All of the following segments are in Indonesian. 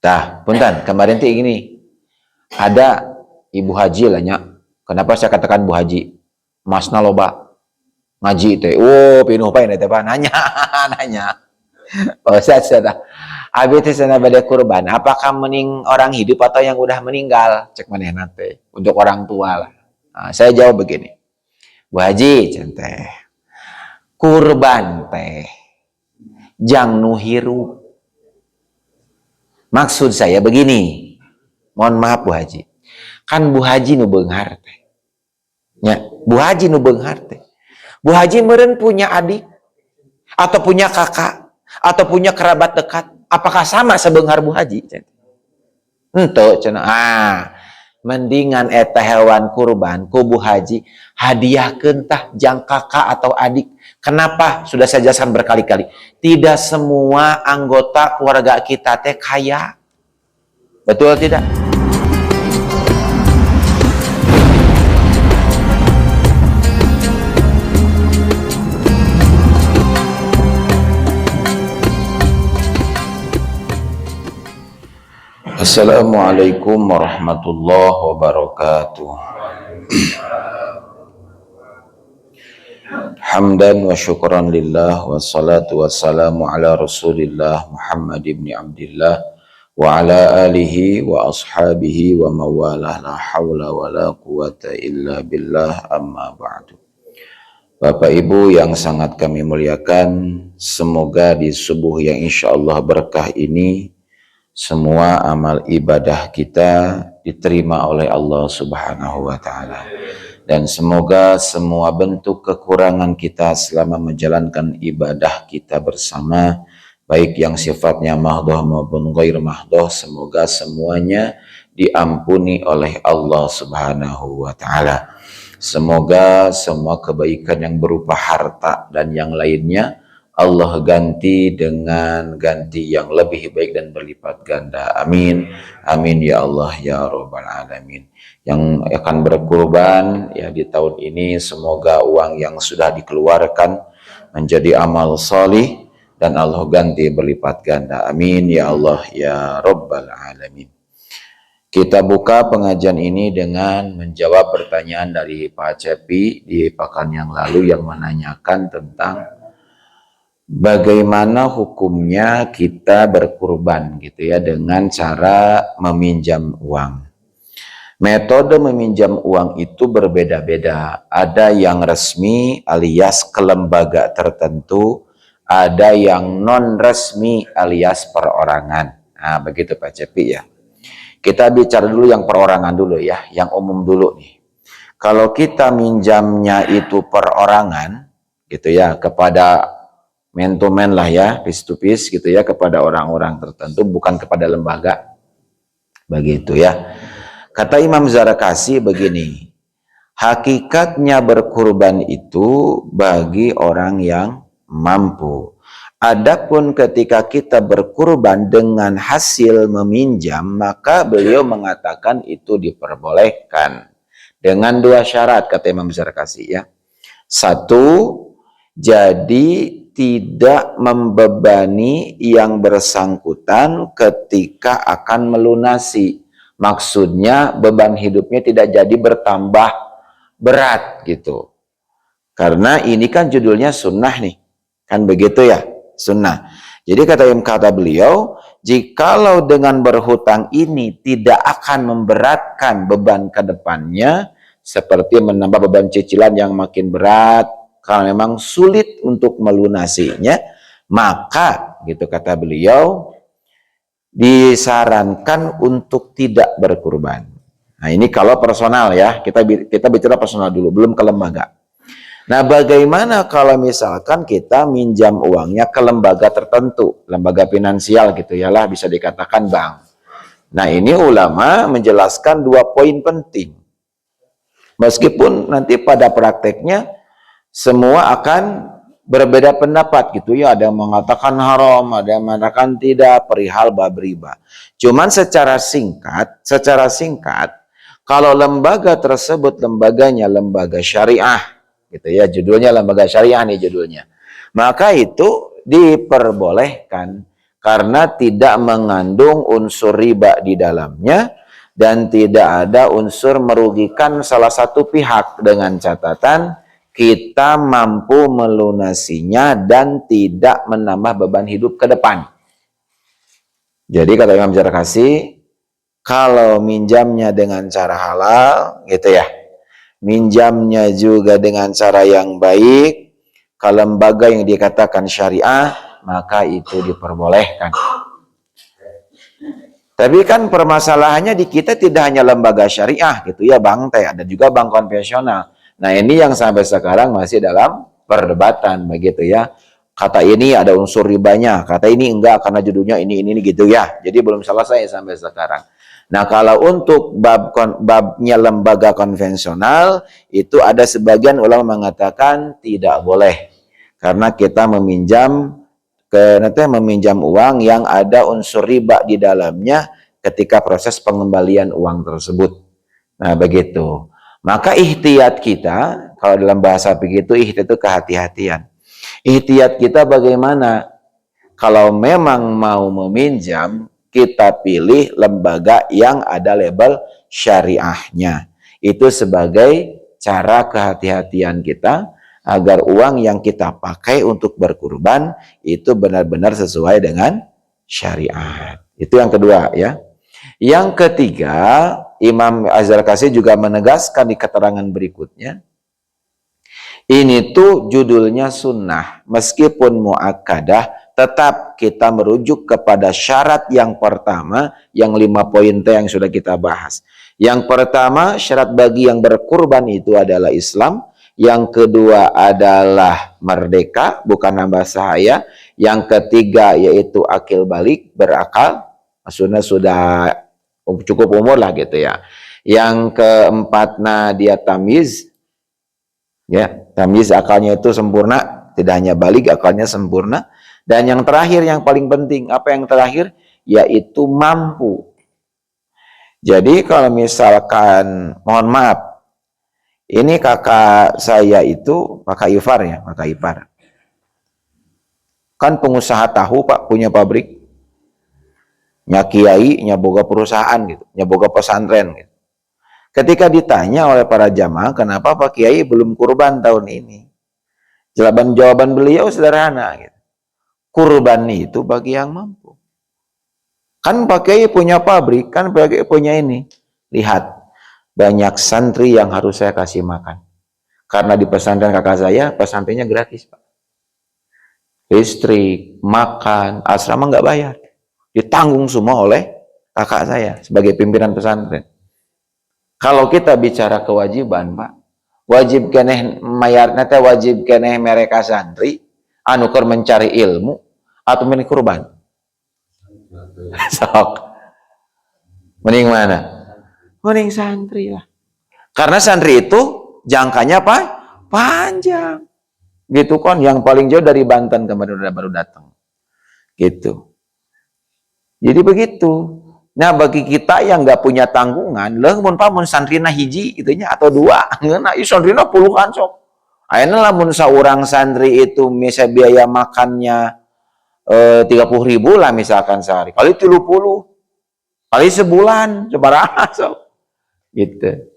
Tah, punten, kemarin teh gini, ada ibu haji lah nya. Kenapa saya katakan bu haji? Masna loba ngaji teh. Oh, pinuh pae teh Pak nanya, nanya. Oh, saya. Abi teh sana bade kurban, apakah mending orang hidup atau yang udah meninggal? Cek manehna teh. Untuk orang tua lah. Nah, saya jawab begini. Bu haji, teh. Kurban teh jang nu hirup. Maksud saya begini, mohon maaf Bu Haji, kan Bu Haji nu beunghar teh, ya Bu Haji nu beunghar teh, Bu Haji meureun punya adik, atau punya kakak, atau punya kerabat dekat, apakah sama sebeunghar Bu Haji? Henteu cenah. Mendingan eta hewan kurban ku Bu Haji hadiahkeun tah jang kakak atau adik. Kenapa? Sudah saya jelaskan berkali-kali. Tidak semua anggota keluarga kita teh kaya. Betul tidak? Assalamualaikum warahmatullahi wabarakatuh. Hamdan wa syukran lillah wassalatu wassalamu ala rasulillah Muhammad ibn Abdillah wa ala alihi wa ashabihi wa mawalah la hawla wa la quwata illa billah amma ba'du. Bapak Ibu yang sangat kami muliakan, semoga di subuh yang insyaallah berkah ini semua amal ibadah kita diterima oleh Allah Subhanahu wa taala. Dan semoga semua bentuk kekurangan kita selama menjalankan ibadah kita bersama, baik yang sifatnya mahdoh maupun ghair mahdoh, semoga semuanya diampuni oleh Allah Subhanahu wa taala. Semoga semua kebaikan yang berupa harta dan yang lainnya Allah ganti dengan ganti yang lebih baik dan berlipat ganda. Amin. Amin ya Allah ya Rabbal Alamin. Yang akan berkurban ya di tahun ini, semoga uang yang sudah dikeluarkan menjadi amal salih dan Allah ganti berlipat ganda. Amin ya Allah ya Rabbal Alamin. Kita buka pengajian ini dengan menjawab pertanyaan dari Pak Cepi di pekan yang lalu yang menanyakan tentang bagaimana hukumnya kita berkurban gitu ya dengan cara meminjam uang. Metode meminjam uang itu berbeda-beda. Ada yang resmi alias ke lembaga tertentu, ada yang non resmi alias perorangan. Nah, begitu Pak Cepi ya. Kita bicara dulu yang perorangan dulu ya, yang umum dulu nih. Kalau kita minjamnya itu perorangan gitu ya, kepada man to man lah ya, piece to piece gitu ya, kepada orang-orang tertentu, bukan kepada lembaga. Begitu ya. Kata Imam Zarakasi begini, hakikatnya berkurban itu bagi orang yang mampu. Adapun ketika kita berkurban dengan hasil meminjam, maka beliau mengatakan itu diperbolehkan. Dengan dua syarat, kata Imam Zarakasi ya. Satu, jadi tidak membebani yang bersangkutan ketika akan melunasi. Maksudnya beban hidupnya tidak jadi bertambah berat gitu. Karena ini kan judulnya sunnah nih. Kan begitu ya, sunnah. Jadi kata beliau, jikalau dengan berhutang ini tidak akan memberatkan beban ke depannya, seperti menambah beban cicilan yang makin berat, kalau memang sulit untuk melunasinya, maka gitu kata beliau disarankan untuk tidak berkurban. Nah, ini kalau personal ya, kita bicara personal dulu, belum ke lembaga. Nah, bagaimana kalau misalkan kita minjam uangnya ke lembaga tertentu, lembaga finansial gitu ya lah, bisa dikatakan bank. Nah, ini ulama menjelaskan dua poin penting. Meskipun nanti pada prakteknya semua akan berbeda pendapat gitu ya, ada yang mengatakan haram, ada yang mengatakan tidak, perihal bab riba. Cuman secara singkat, kalau lembaga tersebut lembaganya lembaga syariah gitu ya, judulnya lembaga syariah nih judulnya, maka itu diperbolehkan karena tidak mengandung unsur riba di dalamnya dan tidak ada unsur merugikan salah satu pihak, dengan catatan kita mampu melunasinya dan tidak menambah beban hidup ke depan. Jadi kata Imam Zarkasi, kalau minjamnya dengan cara halal gitu ya, minjamnya juga dengan cara yang baik, ke lembaga yang dikatakan syariah, maka itu diperbolehkan. Tapi kan permasalahannya di kita tidak hanya lembaga syariah gitu ya Bang Teh, ada juga bank konvensional. Nah ini yang sampai sekarang masih dalam perdebatan begitu ya. Kata ini ada unsur ribanya, kata ini enggak karena judulnya ini gitu ya. Jadi belum selesai sampai sekarang. Nah kalau untuk babnya lembaga konvensional itu ada sebagian ulama mengatakan tidak boleh karena kita meminjam uang yang ada unsur riba di dalamnya ketika proses pengembalian uang tersebut. Nah begitu. Maka ihtiyat kita, kalau dalam bahasa begitu, ihtiyat itu kehati-hatian. Ihtiyat kita bagaimana? Kalau memang mau meminjam, kita pilih lembaga yang ada label syariahnya. Itu sebagai cara kehati-hatian kita, agar uang yang kita pakai untuk berkurban itu benar-benar sesuai dengan syariat. Itu yang kedua ya. Yang ketiga, Imam Az-Zarkasi juga menegaskan di keterangan berikutnya, ini tuh judulnya sunnah, meskipun muakkadah, tetap kita merujuk kepada syarat yang pertama, yang 5 poin yang sudah kita bahas. Yang pertama, syarat bagi yang berkurban itu adalah Islam. Yang kedua adalah merdeka, bukan nambah sahaya. Yang ketiga yaitu akil balik, berakal, maksudnya sudah cukup umur lah gitu ya. Yang keempat, dia tamiz, ya tamiz, akalnya itu sempurna, tidak hanya balik, akalnya sempurna. Dan yang terakhir, yang paling penting, apa yang terakhir? Yaitu mampu. Jadi kalau misalkan, mohon maaf, ini kakak saya itu, kakak Ipar ya, kakak Ipar. Kan pengusaha tahu Pak, punya pabrik. Nya kiai, nya boga perusahaan gitu, nya boga pesantren gitu. Ketika ditanya oleh para jamaah, kenapa Pak Kiai belum kurban tahun ini? Jawaban beliau sederhana gitu. Kurban itu bagi yang mampu. Kan Pak Kiai punya pabrik, kan Pak Kiai punya ini. Lihat, banyak santri yang harus saya kasih makan. Karena di pesantren kakak saya, pesantrennya gratis Pak. Listrik, makan, asrama nggak bayar. Ditanggung semua oleh kakak saya sebagai pimpinan pesantren. Kalau kita bicara kewajiban Pak, wajib keneh mayar nate, wajib keneh mereka santri anu keur mencari ilmu atau mending kurban. Sok. Mending mana? Mending santri lah. Karena santri itu jangkanya apa? Panjang. Gitu kan, yang paling jauh dari Banten kemarin baru datang. Gitu. Jadi begitu. Nah bagi kita yang nggak punya tanggungan, mun pamun santrina hiji gitunya atau 2, nah santrina puluhan sok. Ayeuna lamun saurang santri itu bisa biaya makannya 30.000 lah misalkan sehari, kali 30, kali sebulan, sebaraha sok. Gitu.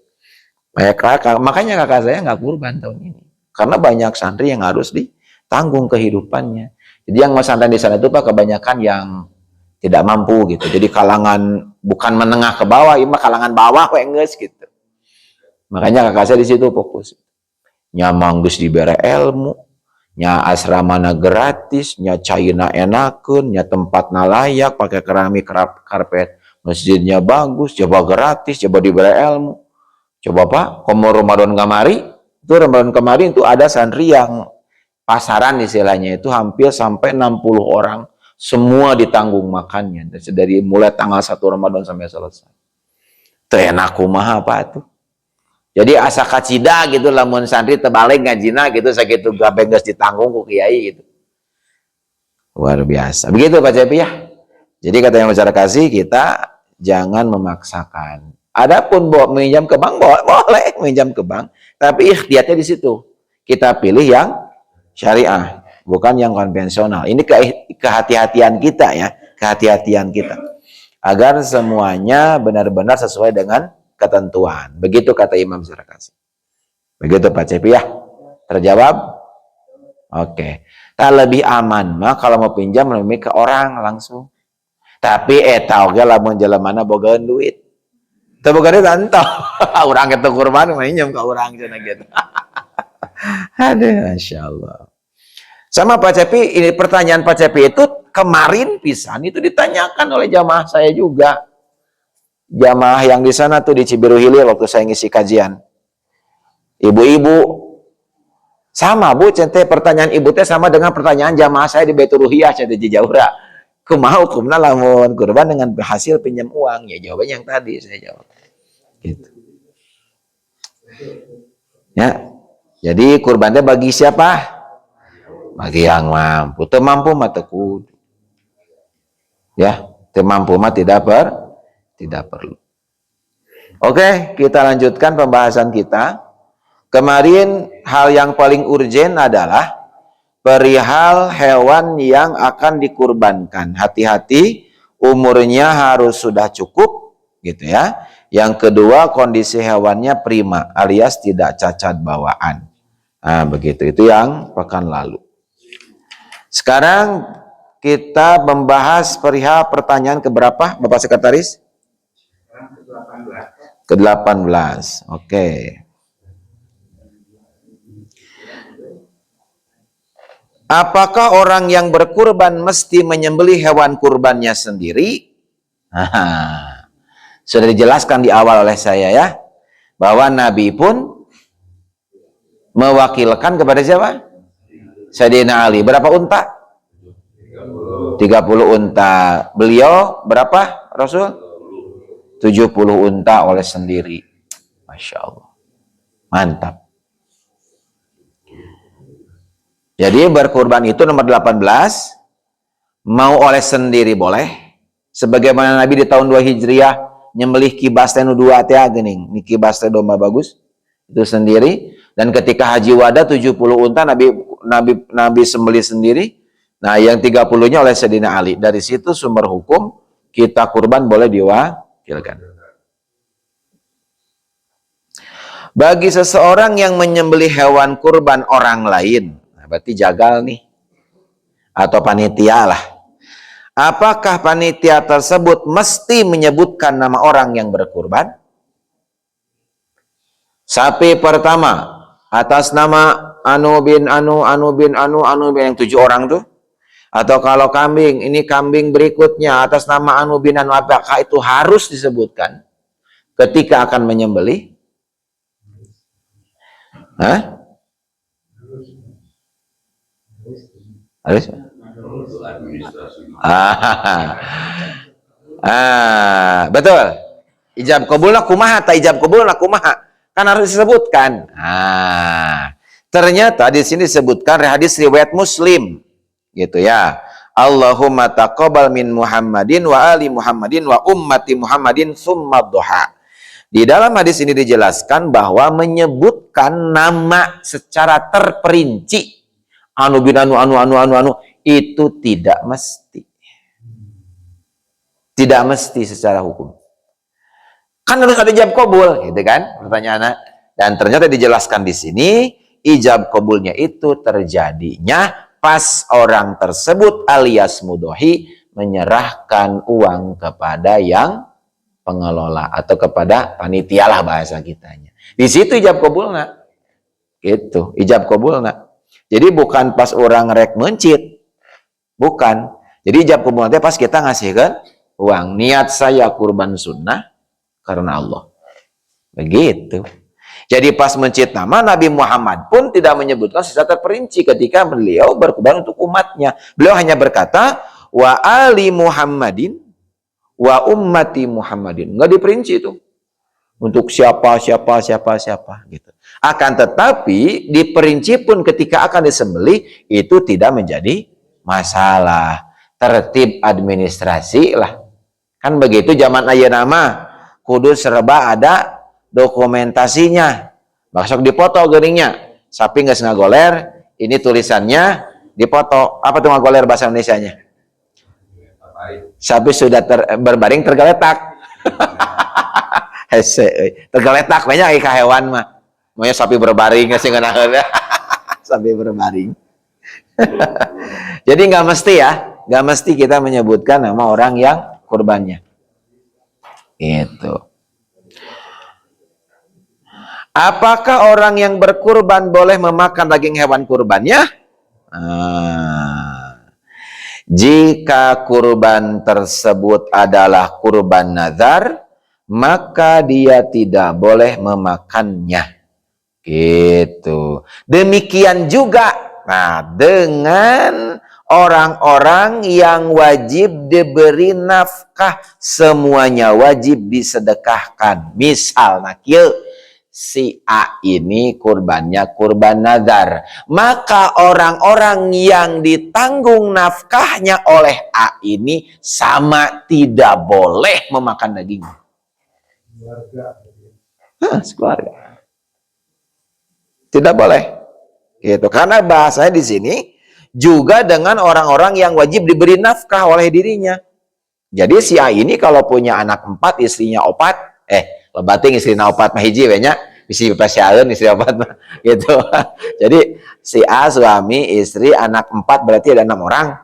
Makanya kakak saya nggak kurban tahun ini, karena banyak santri yang harus ditanggung kehidupannya. Jadi yang pesantren di sana itu Pak kebanyakan yang tidak mampu gitu. Jadi kalangan bukan menengah ke bawah, ini kalangan bawah geus gitu. Makanya kakak saya di situ fokus. Nya manggus dibere ilmu, nya asramana gratis, nya caina enakeun, nya tempatna layak, pakai keramik karpet, masjidnya bagus, coba gratis, coba dibere ilmu. Coba Pak, komo Ramadan kemari, itu Ramadan kemarin itu ada santri yang pasaran istilahnya itu hampir sampai 60 orang. Semua ditanggung makannya dari mulai tanggal 1 Ramadan sampai selesai. Teu enak kumaha apa tuh. Jadi asa kacida gitu lamun santri terbalik ngajina gitu sakitu gabe geus ditanggung ku kiai gitu. Luar biasa. Begitu Pak Cepi ya. Jadi kata yang bicara kasih, kita jangan memaksakan. Adapun meminjam ke bank boleh meminjam ke bank, tapi ikhtiatnya di situ. Kita pilih yang syariah, bukan yang konvensional. Ini kehati-hatian kita ya. kehati-hatian kita agar semuanya benar-benar sesuai dengan ketentuan. Begitu kata Imam Syafi'i. Begitu Pak Cepi ya. Terjawab? Oke. Tak lebih aman mah kalau mau pinjam lebih ke orang langsung. Tapi oge lamun jelemana bogaeun duit. Teu boga duit antau. Urang kitu kurban minjem ka urang cenah gitu. Aduh, masyaallah. Sama Pak Cepi, ini pertanyaan Pak Cepi itu kemarin pisan itu ditanyakan oleh jamaah saya juga. Jamaah yang di sana tuh di Cibiru Hilir waktu saya ngisi kajian. Ibu-ibu sama Bu, centeh pertanyaan ibu teh sama dengan pertanyaan jamaah saya di Baitur Ruhiyah centeh di Jaura. Kumaha hukumna lamun kurban dengan hasil pinjam uang? Ya jawabannya yang tadi saya jawab. Gitu. Ya. Jadi kurbannya bagi siapa? Bagi yang mampu. Teu mampu mah teu kudu. Ya, teu mampu mah tidak perlu. Oke, kita lanjutkan pembahasan kita. Kemarin hal yang paling urgen adalah perihal hewan yang akan dikurbankan. Hati-hati, umurnya harus sudah cukup, gitu ya. Yang kedua, kondisi hewannya prima, alias tidak cacat bawaan. Nah, begitu. Itu yang pekan lalu. Sekarang kita membahas perihal pertanyaan keberapa, Bapak Sekretaris? Ke-18. Oke. Apakah orang yang berkurban mesti menyembelih hewan kurbannya sendiri? Sudah dijelaskan di awal oleh saya ya, bahwa Nabi pun mewakilkan kepada siapa? Sayyidina Ali. Berapa unta? 30 unta. Beliau berapa, Rasul? 70 unta oleh sendiri. Masya Allah. Mantap. Jadi berkurban itu nomor 18. Mau oleh sendiri boleh. Sebagaimana Nabi di tahun 2 Hijriah nyembelih kibas teh nu 2 teh geuning. Ni kibas teh domba bagus. Itu sendiri. Dan ketika haji wada 70 unta Nabi sembelih sendiri. Nah, yang 30-nya oleh Sayyidina Ali. Dari situ sumber hukum kita kurban boleh diwakilkan. Bagi seseorang yang menyembelih hewan kurban orang lain, nah berarti jagal nih, atau panitia lah. Apakah panitia tersebut mesti menyebutkan nama orang yang berkurban? Sapi pertama atas nama Anu bin Anu bin yang 7 orang tuh. Atau kalau kambing, ini kambing berikutnya atas nama Anu bin Anu, apakah itu harus disebutkan ketika akan menyembelih? Hah? Harus? Betul. Ijab qabulna kumaha, ta ijab qabulna kumaha? Kan harus disebutkan. Ternyata di sini disebutkan hadis riwayat Muslim, gitu ya. Allahumma taqabbal min Muhammadin wa ali Muhammadin wa ummati Muhammadin summa duha. Di dalam hadis ini dijelaskan bahwa menyebutkan nama secara terperinci anu bin anu itu tidak mesti. Tidak mesti secara hukum. Kan harus ada ijab qabul, gitu kan? Pertanyaannya. Dan ternyata dijelaskan di sini ijab qabulnya itu terjadinya pas orang tersebut alias mudohi menyerahkan uang kepada yang pengelola atau kepada panitia lah bahasa kitanya. Di situ ijab qabulna. Gitu, ijab qabulna. Jadi bukan pas orang rek mencit. Bukan. Jadi ijab qabulna pas kita ngasihkan uang. Niat saya kurban sunnah karena Allah. Begitu. Jadi pas mencit nama Nabi Muhammad pun tidak menyebutkan secara terperinci ketika beliau berkurban untuk umatnya. Beliau hanya berkata wa ali Muhammadin wa ummati Muhammadin. Enggak diperinci itu. Untuk siapa gitu. Akan tetapi diperinci pun ketika akan disembelih itu tidak menjadi masalah. Tertib administrasi lah. Kan begitu zaman ayeuna mah kudu serba ada dokumentasinya. Masuk dipoto geringnya. Sapi nggak ngagoler, ini tulisannya dipoto. Apa tuh ngagoler bahasa Indonesianya? Sapi sudah berbaring tergeletak. Hese, tergeletak banyak ikan hewan mah. Maunya sapi berbaring sih ngeunah. Sapi berbaring. Jadi nggak mesti ya, nggak mesti kita menyebutkan nama orang yang kurbannya. Itu. Apakah orang yang berkurban boleh memakan daging hewan kurbannya? Jika kurban tersebut adalah kurban nazar, maka dia tidak boleh memakannya. Gitu. Demikian juga dengan orang-orang yang wajib diberi nafkah, semuanya wajib disedekahkan. Misal si A ini kurbannya kurban nazar, maka orang-orang yang ditanggung nafkahnya oleh A ini sama tidak boleh memakan dagingnya. Keluarga. Tidak boleh. Gitu. Karena bahasanya di sini juga dengan orang-orang yang wajib diberi nafkah oleh dirinya. Jadi si A ini kalau punya anak 4, istrinya 4, lebating istrinya 4 mah hiji we nya, bisi pasyaeun istri 4 mah gitu. Jadi si A suami, istri, anak 4 berarti ada 6 orang.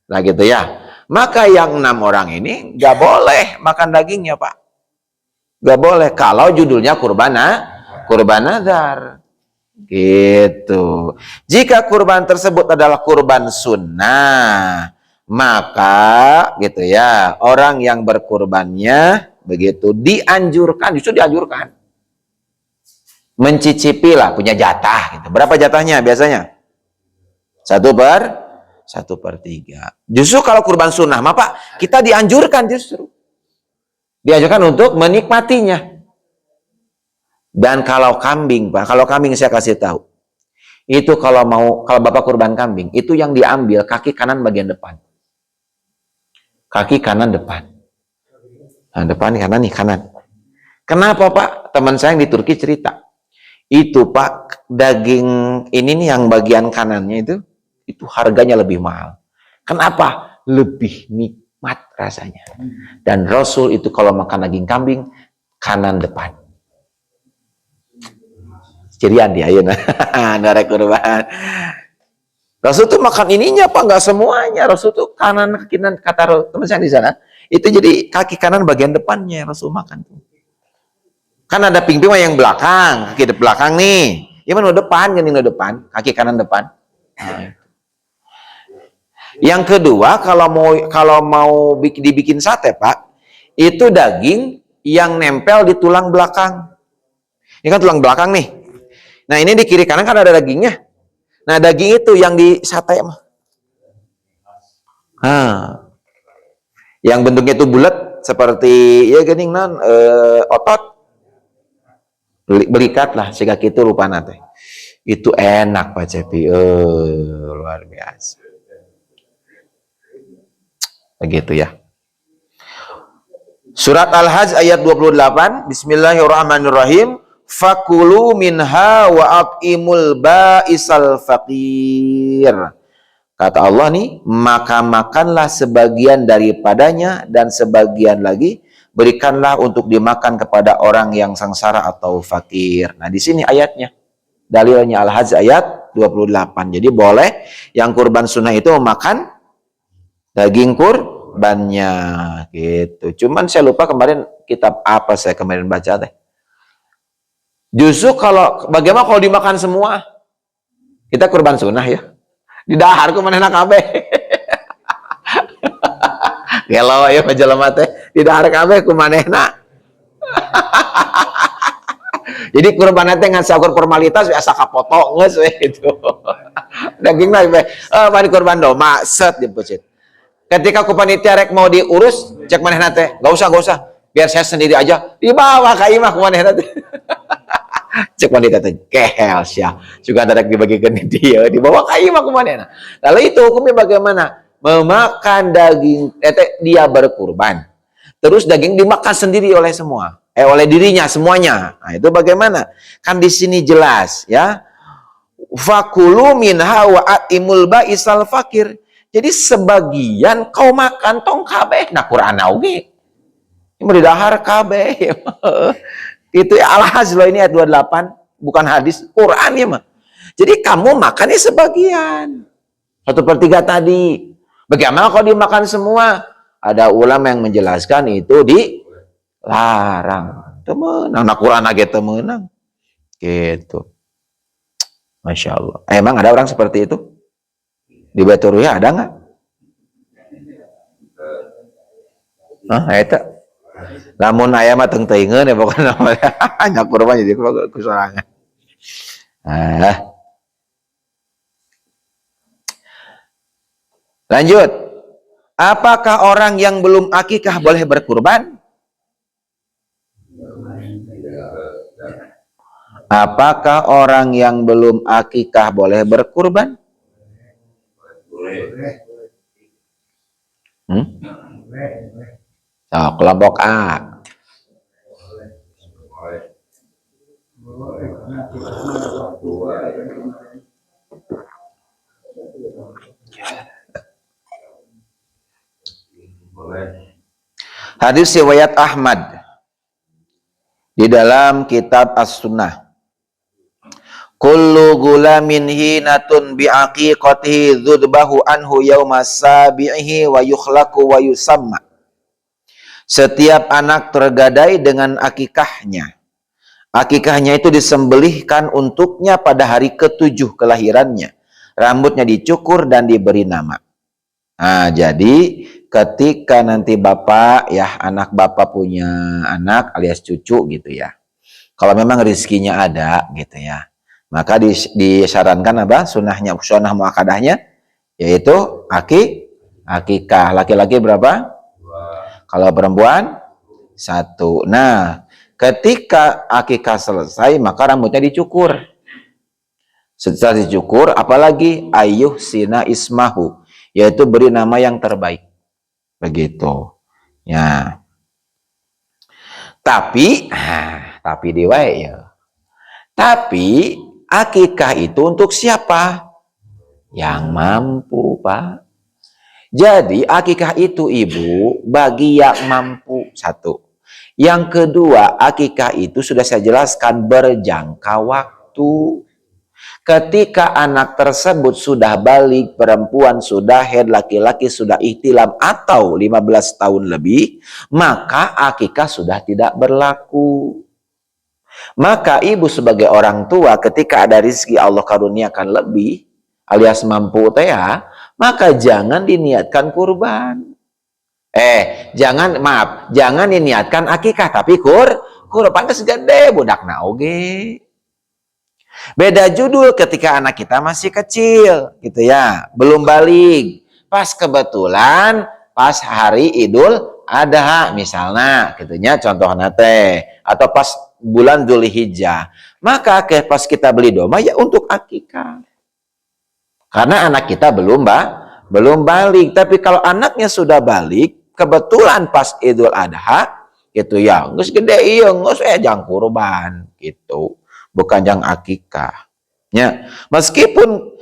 Nah gitu ya. Maka yang 6 orang ini nggak boleh makan dagingnya, Pak. Nggak boleh kalau judulnya kurban nazar. Gitu. Jika kurban tersebut adalah kurban sunnah, maka gitu ya, orang yang berkurbannya begitu dianjurkan, justru dianjurkan mencicipi lah, punya jatah gitu. Berapa jatahnya biasanya? 1/3. Justru kalau kurban sunnah mah Pak, kita dianjurkan untuk menikmatinya. Dan kalau kambing, Pak, kalau kambing saya kasih tahu. Itu kalau Bapak kurban kambing, itu yang diambil kaki kanan bagian depan. Kaki kanan depan. Nah, depan kanan nih, kanan. Kenapa, Pak? Teman saya yang di Turki cerita. Itu, Pak, daging ini nih yang bagian kanannya itu harganya lebih mahal. Kenapa? Lebih nikmat rasanya. Dan Rasul itu kalau makan daging kambing, kanan depan. Cirian dia, ya nah, kurban. Rasul tuh makan ininya Pak, nggak semuanya. Rasul tuh kanan kata teman saya di sana, itu jadi kaki kanan bagian depannya Rasul makan tuh. Kan ada pingping yang belakang, kaki belakang nih. Ya mana depan, depan, kaki kanan depan. Nah, yang kedua, kalau mau dibikin sate Pak, itu daging yang nempel di tulang belakang. Ini kan tulang belakang nih. Nah ini di kiri kanan kan ada dagingnya. Nah daging itu yang di sate mah. Yang bentuknya itu bulat seperti ya geuning otot. Belikat lah sehingga kitu rupana teh. Itu enak Pak Cepi. Luar biasa. Begitu ya. Surat Al-Hajj ayat 28. Bismillahirrahmanirrahim. Fakulu minha wa at'imul ba'isal faqir. Kata Allah nih, maka makanlah sebagian daripadanya dan sebagian lagi berikanlah untuk dimakan kepada orang yang sengsara atau fakir. Nah, di sini ayatnya. Dalilnya Al-Hajj ayat 28. Jadi boleh yang kurban sunnah itu memakan daging kurbannya gitu. Cuman saya lupa kemarin kitab apa saya kemarin baca teh. Justru bagaimana kalau dimakan semua? Kita kurban sunnah ya. Di dahar ku manehna kabeh. Gelo ya majalema teh, di dahar kabeh ku manehna. Jadi kurban teh ngan sakur formalitas asa kapoto geus we gitu. Dagingna bari kurban domba set dipucit. Ketika ku panitia rek mau diurus, cek manehna teh, enggak usah. Biar saya sendiri aja. Dibawa ka imah ku manehna teh. Cek wanita teh kehel sia juga ada dibagi-bagikan dia dibawa ka imah kumanehna. Lalu itu hukumnya bagaimana? Memakan daging dia berkurban. Terus daging dimakan sendiri oleh semua. Oleh dirinya semuanya. Nah, itu bagaimana? Kan di sini jelas ya. Fakulu minha wa atimul ba'isal fakir. Jadi sebagian kau makan tong kabeh nah Quran oge. Ini dahar kabeh. Itu ya al-hazl ini ayat 28, bukan hadis, Quran ya mah. Jadi kamu makannya sebagian. 1/3 tadi. Bagaimana kalau dimakan semua? Ada ulama yang menjelaskan itu dilarang. Temenang, nah Quran aja temenang. Gitu. Masya Allah. Emang ada orang seperti itu? Di Baitur Ruya ada nggak? Hah, itu. Lamun aya mah teu teuingeun ya pokona nyakur mah jadi kusorangan. Lanjut. Apakah orang yang belum akikah boleh berkurban? Apakah orang yang belum akikah boleh berkurban? Oh, kelompok A. Hadis riwayat Ahmad di dalam kitab As-Sunnah. Kullu gulamin hinatun bi'aqiqatihi dzudbahu anhu yauma sabi'ihi wa yukhlaqu wa yusamma. Setiap anak tergadai dengan akikahnya. Akikahnya itu disembelihkan untuknya pada hari ke-7 kelahirannya. Rambutnya dicukur dan diberi nama. Nah, jadi ketika nanti bapak ya anak bapak punya anak alias cucu gitu ya. Kalau memang rezekinya ada gitu ya. Maka disarankan apa? Sunnah muakadahnya yaitu akikah. Laki-laki berapa? 2. Kalau perempuan 1. Nah, ketika akikah selesai maka rambutnya dicukur. Setelah dicukur apalagi ayuh sina ismahu yaitu beri nama yang terbaik. Begitu. Ya. Tapi diwae ya. Tapi akikah itu untuk siapa? Yang mampu, Pak. Jadi akikah itu ibu bagi yang mampu. 1. Yang kedua, akikah itu sudah saya jelaskan berjangka waktu. Ketika anak tersebut sudah balik, perempuan sudah haid, laki-laki sudah ihtilam atau 15 tahun lebih, maka akikah sudah tidak berlaku. Maka ibu sebagai orang tua ketika ada rezeki Allah karuniakan lebih alias mampu teh ya, maka jangan diniatkan kurban. Jangan diniatkan akikah tapi kurban geus gede budakna oge. Beda judul ketika anak kita masih kecil gitu ya, belum balik. Pas kebetulan pas hari Idul Adha misalnya gitunya contohnya teh atau pas bulan Dzulhijjah. Maka pas kita beli domba ya untuk akikah. Karena anak kita belum balik. Tapi kalau anaknya sudah balik, kebetulan pas Idul Adha gitu ya, geus gede ieu geus jang kurban gitu. Bukan jang akikah. Ya, meskipun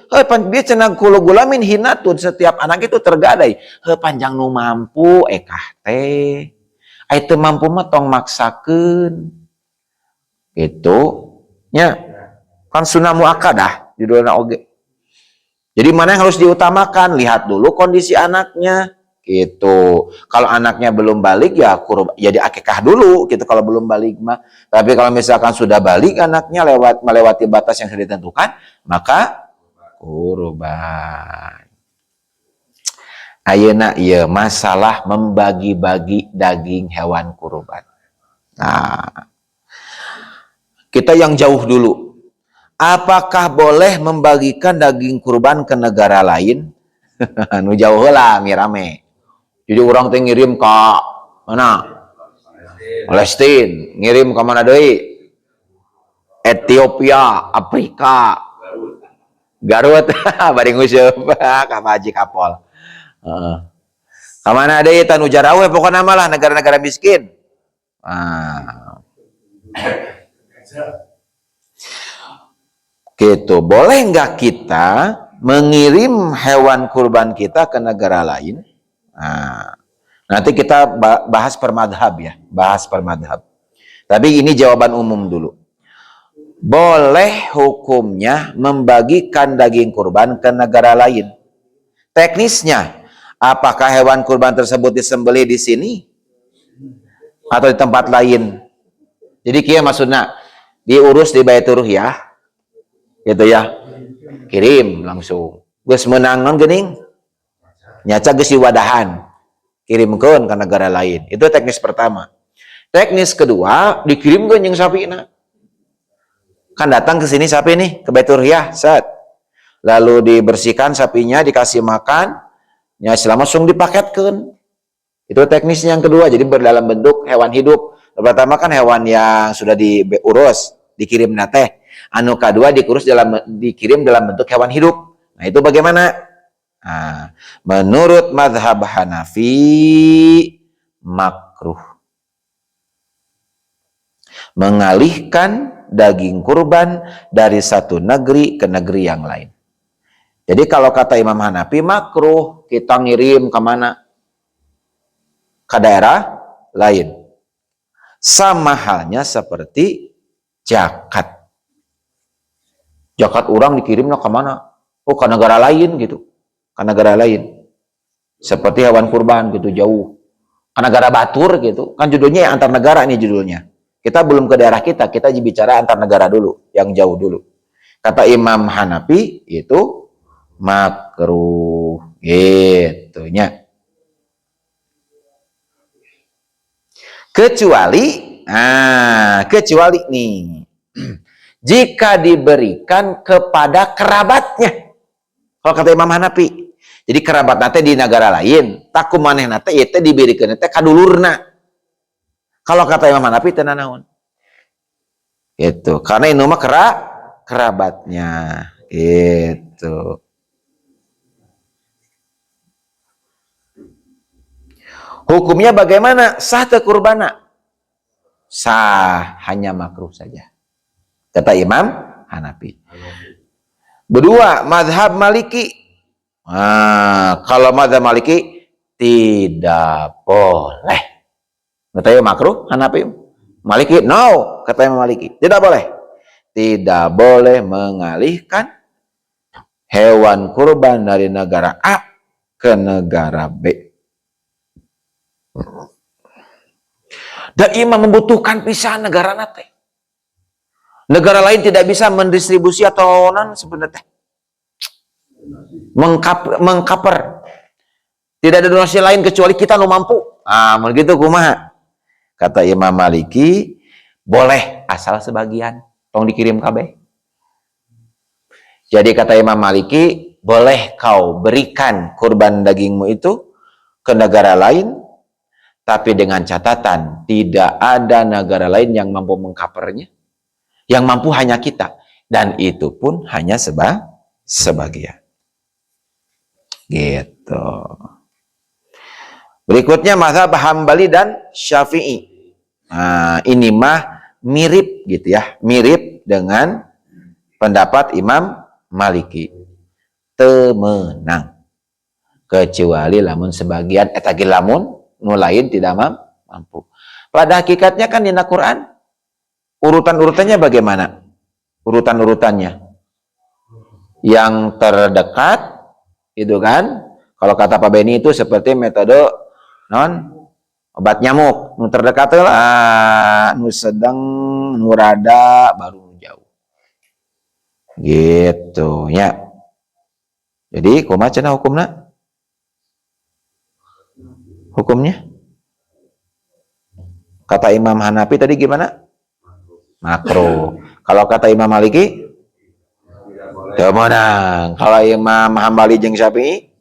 dia cenah kulo gulamin hinatun setiap anak itu tergadai. Panjang nu mampu ekah teh. Itu mampu mah tong maksakeun. Itu nya kan sunnah muakkadah judulna oge. Jadi mana yang harus diutamakan? Lihat dulu kondisi anaknya. Gitu. Kalau anaknya belum balik ya jadi akikah dulu gitu kalau belum balik mah. Tapi kalau misalkan sudah balik anaknya melewati batas yang sudah ditentukan, maka kurban. Ayeuna ieu masalah membagi-bagi daging hewan kurban. Nah, kita yang jauh dulu. Apakah boleh membagikan daging kurban ke negara lain? Nu jauh lah mirame. Jadi orang teh ngirim ke mana? Palestina, ngirim ke mana deui? Ethiopia, Afrika, Garut, bari nguseup ka Haji Kapol. Heeh. Ka mana deui tanu jarawe pokona mah lah negara-negara miskin. Gitu. Boleh nggak kita mengirim hewan kurban kita ke negara lain. Nah, nanti kita bahas per madhab ya, bahas per madhab. Tapi ini jawaban umum dulu. Boleh hukumnya membagikan daging kurban ke negara lain. Teknisnya, apakah hewan kurban tersebut disembelih di sini atau di tempat lain? Jadi kia maksudnya diurus di Baitur ya, gitu ya, kirim langsung. Geus meunang non geuning, nyaca geus diwadahan, kirimkeun ke negara lain. Itu teknis pertama. Teknis kedua, dikirimkeun jeung sapina. Kan datang ke sini sapi nih, ke Baitur ya, set. Lalu dibersihkan sapinya, dikasih makan, ya langsung dipaketkeun. Itu teknisnya yang kedua, jadi dalam bentuk hewan hidup. Pertama kan hewan yang sudah diurus, dikirim nate. Anu kedua dikirim dalam bentuk hewan hidup. Nah itu bagaimana? Nah, menurut mazhab Hanafi makruh. Mengalihkan daging kurban dari satu negeri ke negeri yang lain. Jadi kalau kata Imam Hanafi makruh kita ngirim kemana? Ke daerah lain. Sama halnya seperti zakat. Zakat orang dikirimnya kemana? Oh, ke negara lain gitu. Ke negara lain. Seperti hewan kurban gitu, jauh. Ke negara batur gitu. Kan judulnya antar negara nih judulnya. Kita belum ke daerah kita bicara antar negara dulu, yang jauh dulu. Kata Imam Hanafi itu makruh gitunya. Kecuali nih, jika diberikan kepada kerabatnya. Kalau kata Imam Hanafi, jadi kerabat nate di negara lain, taku maneh nate itu diberikan nate kadulurna. Kalau kata Imam Hanafi teu naon. Gitu. Karena ini mah kerabatnya. Gitu. Hukumnya bagaimana? Sah teu kurbana? Sah, hanya makruh saja. Kata Imam Hanafi. Kedua, mazhab Maliki. Nah, kalau mazhab Maliki tidak boleh. Kata Imam makruh, Hanafi. Maliki, no. Kata Imam Maliki, tidak boleh. Tidak boleh mengalihkan hewan kurban dari negara A ke negara B. Dan imam membutuhkan pisah negara nate. Negara lain tidak bisa mendistribusi atau sebenarnya mengkaper. Tidak ada donasi lain kecuali kita nu mampu. Begitu kumaha. Kata Imam Maliki, boleh asal sebagian, tong dikirim kabeh. Jadi kata Imam Maliki, boleh kau berikan kurban dagingmu itu ke negara lain, tapi dengan catatan tidak ada negara lain yang mampu mengkapernya. Yang mampu hanya kita, dan itu pun hanya sebagian. Gitu. Berikutnya mazhab Hambali dan Syafi'i. Nah, ini mah mirip gitu ya, mirip dengan pendapat Imam Maliki. Temenang. Kecuali lamun sebagian etagi lamun nu lain tidak mampu. Pada hakikatnya kan di Al-Qur'an urutan-urutannya bagaimana? Urutan-urutannya. Yang terdekat itu kan, kalau kata Pak Beni itu seperti metode obat nyamuk. Nu terdekat lah, nu sedang, nu rada, baru jauh. Gitu ya. Jadi kumaha cenah hukumna? Hukumnya? Kata Imam Hanafi tadi gimana? Makruh. Kalau kata Imam Maliki? Temenang. Kalau Imam Hambali jeung Syafi'i?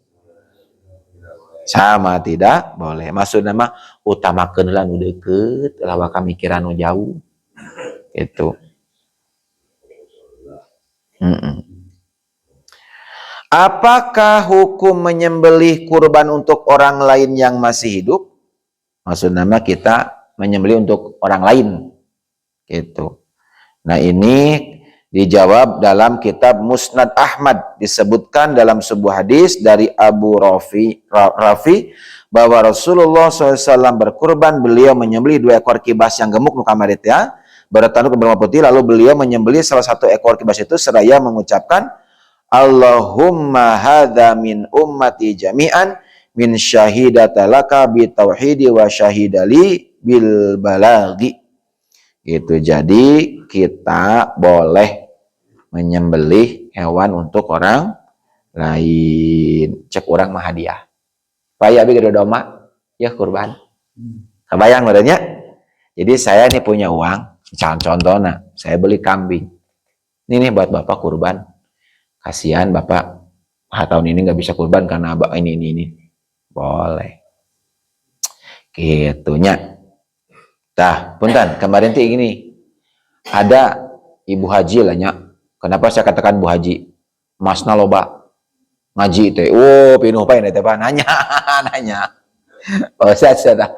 Sama, tidak boleh. Maksudnya mah utamakeun lah nu deukeut, lawa kamikiran nu jauh. Itu. Apakah hukum menyembelih kurban untuk orang lain yang masih hidup? Maksudnya mah kita menyembelih untuk orang lain. Gitu. Nah, ini Dijawab dalam kitab Musnad Ahmad, disebutkan dalam sebuah hadis dari Abu Rafi bahwa Rasulullah SAW berkurban, beliau menyembelih 2 ekor kibas yang gemuk nukamarit ya, bertanduk berwarna putih, lalu beliau menyembelih salah satu ekor kibas itu seraya mengucapkan Allahumma hadza min ummati jami'an min syahidatalaka bi tauhidi wa syahidali bil balagi. Itu jadi kita boleh menyembelih hewan untuk orang lain. Cek orang mah hadiah. Paya abi gede domba, ya kurban. Kebayang badannya? Jadi saya nih punya uang, contohnya, saya beli kambing. Ini nih buat bapak kurban. Kasihan bapak, tahun ini nggak bisa kurban karena abang ini. Boleh. Gitunya. Tah, punten, kemarin tuh gini. Ada ibu haji lah nya. Kenapa saya katakan Bu Haji? Masna loba ngaji teh. Oh, pinuh pae teh Pak nanya. Nanya. Oh, saya sudah.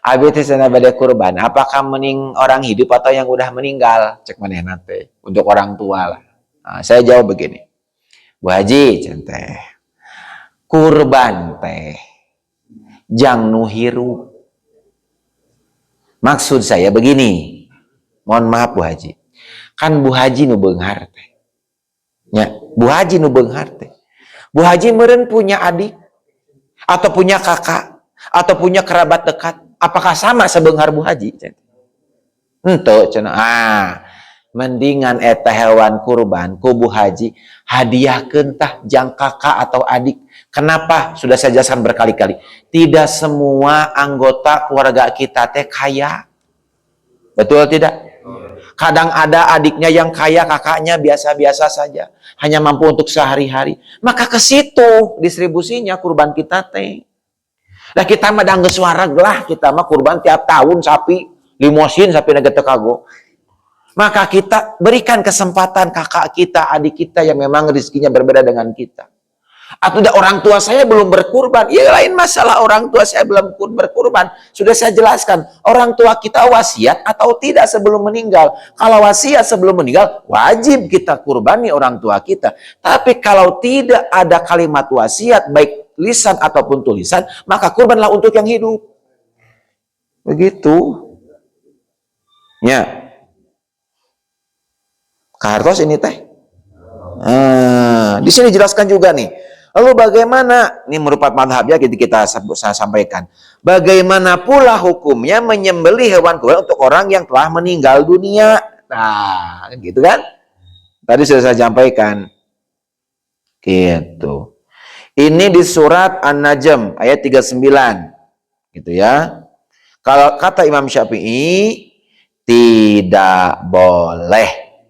Abi teh sana bade kurban. Apakah mending orang hidup atau yang udah meninggal? Cek manehna teh. Untuk orang tua lah. Nah, saya jawab begini. Bu Haji, teh. Kurban teh. Jang nu hirup. Maksud saya begini. Mohon maaf Bu Haji. Kan Bu Haji nu beunghar teh. Ya, Bu Haji nu beunghar teh. Bu Haji meureun punya adik atau punya kakak atau punya kerabat dekat. Apakah sama sebeunghar Bu Haji? Henteu cenah. Mendingan eta hewan kurban ku Bu Haji hadiahkeun tah jang kakak atau adik. Kenapa? Sudah saya jelaskan berkali-kali. Tidak semua anggota keluarga kita teh kaya. Betul tidak? Kadang ada adiknya yang kaya, kakaknya biasa-biasa saja. Hanya mampu untuk sehari-hari. Maka ke situ distribusinya kurban kita teh. Nah kita mah dangge suara gelah, kita mah kurban tiap tahun sapi, limosin sapi nage kago. Maka kita berikan kesempatan kakak kita, adik kita yang memang rezekinya berbeda dengan kita. Atau orang tua saya belum berkurban, ya lain masalah orang tua saya belum berkurban. Sudah saya jelaskan, orang tua kita wasiat atau tidak sebelum meninggal. Kalau wasiat sebelum meninggal, wajib kita kurbani orang tua kita. Tapi kalau tidak ada kalimat wasiat, baik lisan ataupun tulisan, maka kurbanlah untuk yang hidup. Begitu. Ya. Kartos ini teh. Di sini jelaskan juga nih. Lalu bagaimana, ini merupakan madhab ya kita sampaikan. Bagaimana pula hukumnya menyembelih hewan kurban untuk orang yang telah meninggal dunia. Nah, gitu kan. Tadi sudah saya sampaikan. Gitu. Ini di surat An-Najm ayat 39. Gitu ya. Kalau kata Imam Syafi'i, tidak boleh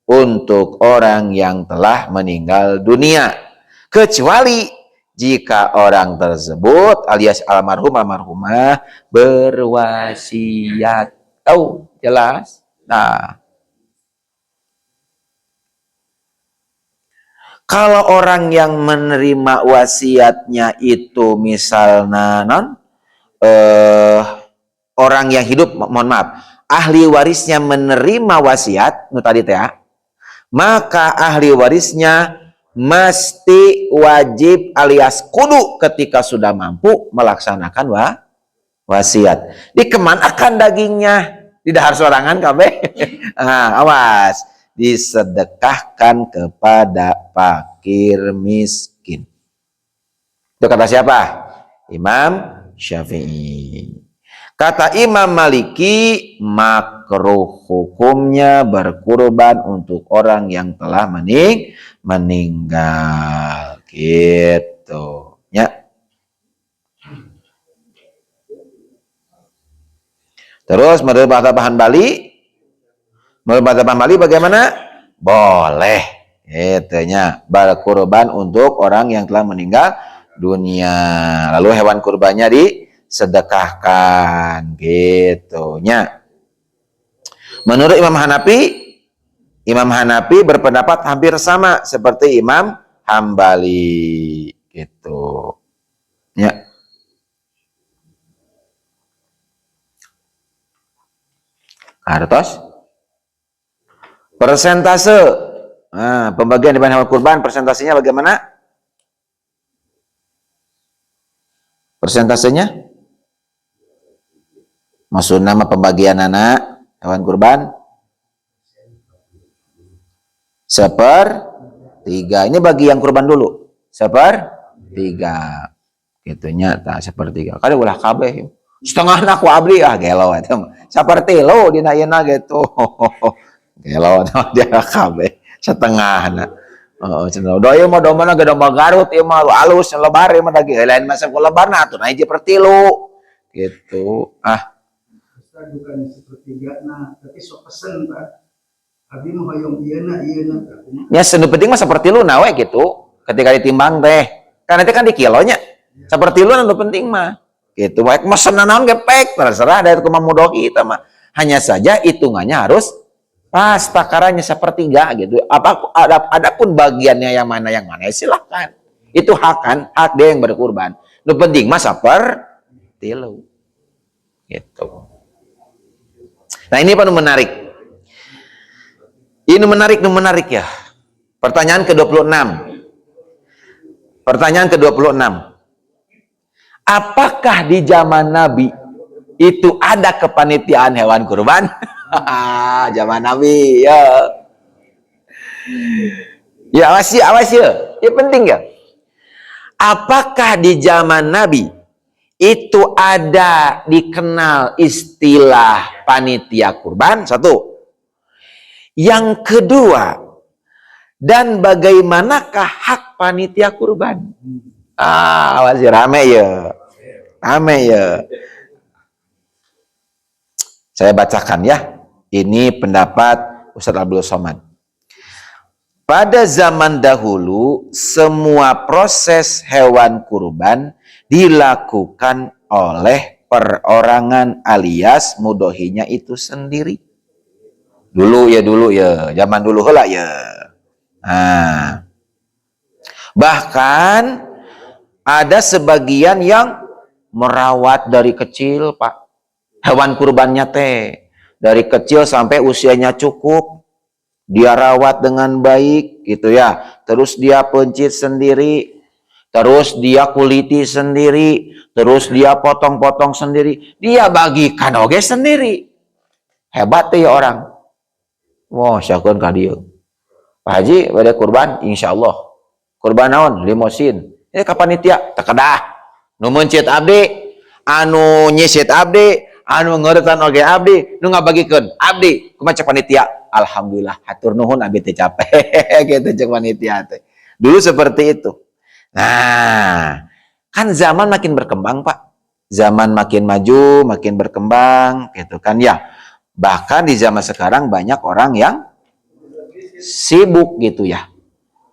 untuk orang yang telah meninggal dunia. Kecuali jika orang tersebut alias almarhumah berwasiat. Tahu? Jelas? Nah, kalau orang yang menerima wasiatnya itu misalnya orang yang hidup, mohon maaf, ahli warisnya menerima wasiat, tadi teh, maka ahli warisnya mesti wajib alias kudu ketika sudah mampu melaksanakan wasiat. Dikemanakan dagingnya? Di dahar sorangan kabeh. Awas, disedekahkan kepada fakir miskin. Itu kata siapa? Imam Syafi'i. Kata Imam Maliki, makruh hukumnya berkurban untuk orang yang telah meninggal. Gitu. Ya. Terus menurut mazhab Hambali, bagaimana? Boleh. Itunya berkurban untuk orang yang telah meninggal dunia. Lalu hewan kurbannya disedekahkan, gitunya. Menurut Imam Hanafi berpendapat hampir sama seperti Imam Hambali, gitu. Ya. Kartos persentase Nah, pembagian di hewan kurban presentasinya bagaimana? Persentasenya? Maksud nama pembagian anak hewan kurban sepertiga. Ini bagi yang kurban dulu. Sepertiga. Gitunya tak sepertiga. Kada ulah kabeh. Setengah nak ku abdi gelo eta. Saperti lo dina yeuna gitu. Gelo dia kabeh. Setengah nak. Heeh, cenah. Da ieu mah domana ge domba Garut ieu mah alus lebar ieu mah dagi lain masa ku lebarna atuh na hiji per 3 gitu. Bukan sepertiga nah tapi sok pesen Pak abdi mah hoyong ieuna nya senu penting mah seperti lu nawe gitu ketika ditimbang teh kan nanti kan di kilonya seperti lu anu penting mah gitu baik mesen naon gepek terserah dari kumaha mudah kita mah hanya saja hitungannya harus pas takarannya sepertiga gitu apa ada pun bagiannya yang mana silahkan itu hak kan hak dia yang berkurban lu penting mah seperti lu gitu. Nah ini apa menarik? Ini menarik ya. Pertanyaan ke-26. Pertanyaan ke-26. Apakah di zaman Nabi itu ada kepanitiaan hewan kurban? Zaman Nabi ya. Ya awas ya. Ya penting ya. Apakah di zaman Nabi itu ada dikenal istilah panitia kurban? Satu. Yang kedua, dan bagaimanakah hak panitia kurban? Awas rame ya. Rame ya. Saya bacakan ya. Ini pendapat Ustaz Abdul Somad. Pada zaman dahulu, semua proses hewan kurban dilakukan oleh perorangan alias mudohinya itu sendiri. Dulu ya, zaman dulu lah ya. Nah, bahkan ada sebagian yang merawat dari kecil, Pak. Hewan kurbannya teh dari kecil sampai usianya cukup, dia rawat dengan baik gitu ya. Terus dia pencit sendiri. Terus dia kuliti sendiri, terus dia potong-potong sendiri, dia bagikan oge sendiri. Hebat tuh ya orang. Wah, syakun ka dieu. Pak Haji pada kurban insyaallah. Kurban naon? Limosin. Kapan itia? Teu kedah. Nu mencit abdi, anu nyisit abdi, anu ngeuretan oge abdi, nu ngabagikeun abdi. Kumaha cek panitia? Alhamdulillah, hatur nuhun abdi teh capek. Gitu cek panitia teh. Dulu seperti itu. Nah, kan zaman makin berkembang, Pak. Zaman makin maju, makin berkembang, gitu kan ya. Bahkan di zaman sekarang banyak orang yang sibuk gitu ya.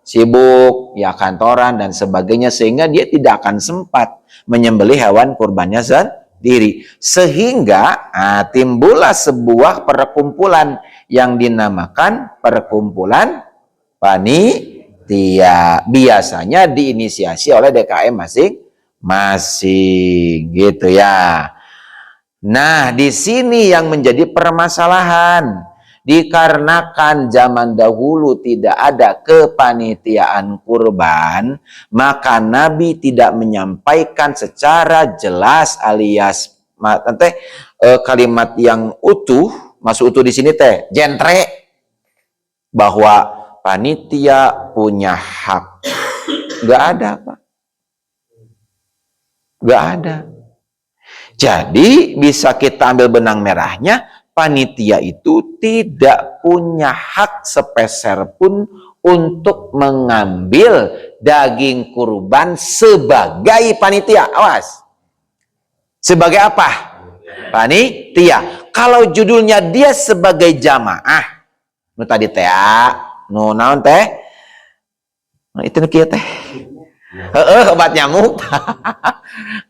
Sibuk, ya kantoran dan sebagainya sehingga dia tidak akan sempat menyembelih hewan kurbannya sendiri. Sehingga timbullah sebuah perkumpulan yang dinamakan perkumpulan panitia, biasanya diinisiasi oleh DKM masing-masing gitu ya. Nah, di sini yang menjadi permasalahan dikarenakan zaman dahulu tidak ada kepanitiaan kurban, maka Nabi tidak menyampaikan secara jelas alias kalimat yang utuh, maksud utuh di sini teh jentre bahwa panitia punya hak. Gak ada, Pak. Gak ada. Jadi bisa kita ambil benang merahnya, panitia itu tidak punya hak sepeser pun untuk mengambil daging kurban sebagai panitia. Awas. Sebagai apa? Panitia. Kalau judulnya dia sebagai jamaah, nu tadi teh, nu naon teh? Nah, itu nu kieu teh. Obat nyamuk.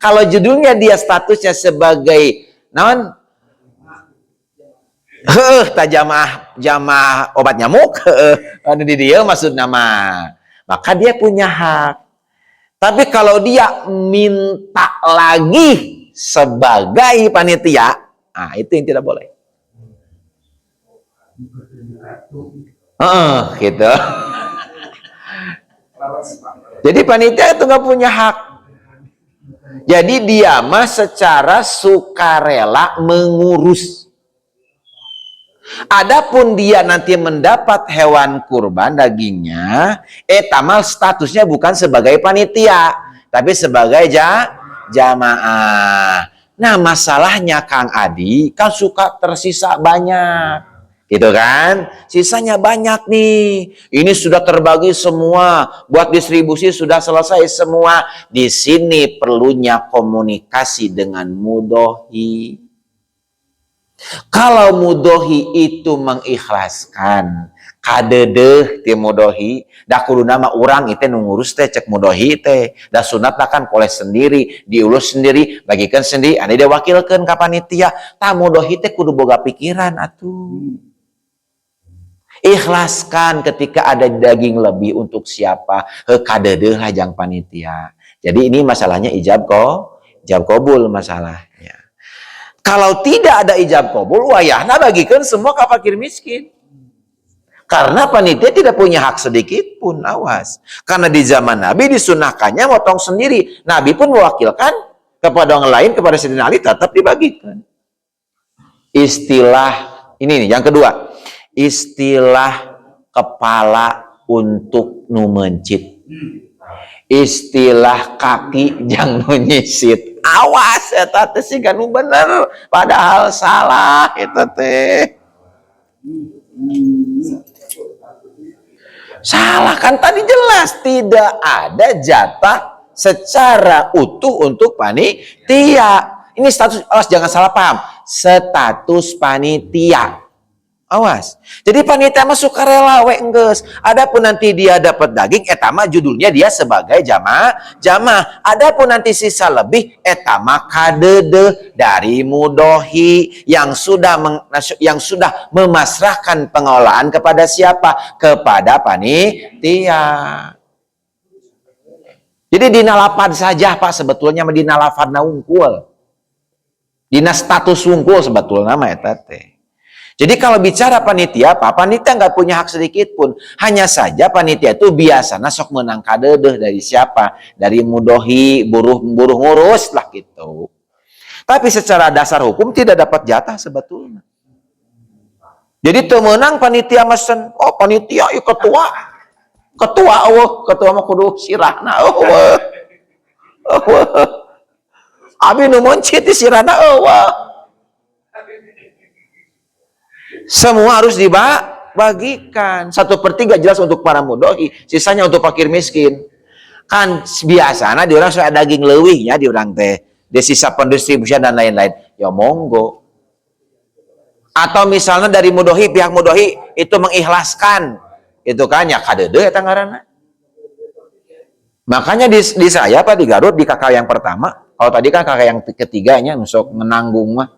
Kalau judulnya dia statusnya sebagai naon? Ta jamaah obat nyamuk. Anu di dia maksud nama. Maka dia punya hak. Tapi kalau dia minta lagi sebagai panitia, itu yang tidak boleh. Gitu. Jadi panitia itu nggak punya hak. Jadi dia mah secara sukarela mengurus. Adapun dia nanti mendapat hewan kurban dagingnya, tamal statusnya bukan sebagai panitia, tapi sebagai jamaah. Nah masalahnya Kang Adi kan suka tersisa banyak. Gitu kan, sisanya banyak nih. Ini sudah terbagi semua, buat distribusi sudah selesai semua. Di sini perlunya komunikasi dengan mudhohi. Kalau mudhohi itu mengikhlaskan, kadedeh ti mudhohi, dah kudu nama urang itu ngurus teh cek mudhohi teh, dah sunat kan koleh sendiri, diulus sendiri, bagikan sendiri, ane dia wakilkan ka panitia, tah mudhohi teh kudu boga pikiran atuh. Ikhlaskan ketika ada daging lebih untuk siapa, kadedeh lajang panitia. Jadi ini masalahnya ijab qabul masalahnya. Kalau tidak ada ijab qabul, wayahna bagikan semua ke fakir miskin. Karena panitia tidak punya hak sedikit pun, awas. Karena di zaman Nabi disunahkannya motong sendiri. Nabi pun mewakilkan kepada orang lain, kepada Sayyidina Ali tetap dibagikan. Istilah, ini nih, yang kedua. Istilah kepala untuk nu mencit. Istilah kaki jang nu nyisit. Awas eta teh siga nu bener padahal salah eta teh. Salah kan tadi jelas tidak ada jatah secara utuh untuk panitia. Ini status, awas jangan salah paham. Status panitia. Awas. Jadi panitia mah sukarela we enggeus. Adapun nanti dia dapat daging eta mah judulnya dia sebagai jamaah. Adapun nanti sisa lebih eta mah kadede dari mudhohi yang sudah memasrahkan pengolahan kepada siapa? Kepada panitia. Jadi dina lapad saja Pak sebetulnya mah dina lafadna wungkul. Dina status wungkul sebetulnya mah eta teh. Jadi kalau bicara panitia, Pak, panitia nggak punya hak sedikit pun. Hanya saja panitia itu biasanya sok menang kadedeh dari siapa? Dari mudhohi, buruh ngurus lah gitu. Tapi secara dasar hukum tidak dapat jatah sebetulnya. Jadi temenang panitia mesen, oh panitia ya ketua. Ketua mah kudu sirahna eueuh. Abi nu moncit di sirahna eueuh. Semua harus dibagikan. 1/3 jelas untuk para mudhohi, sisanya untuk fakir miskin. Kan biasanya di orang sudah daging leuwih ya di orang teh, di sisa pendistribusian dan lain-lain. Ya monggo. Atau misalnya dari mudhohi, pihak mudhohi itu mengikhlaskan, itu kan ya kadede eta ngaranna. Makanya di saya Pak di Garut di kakak yang pertama, kalau tadi kan kakak yang ketiganya nusuk menanggung mah.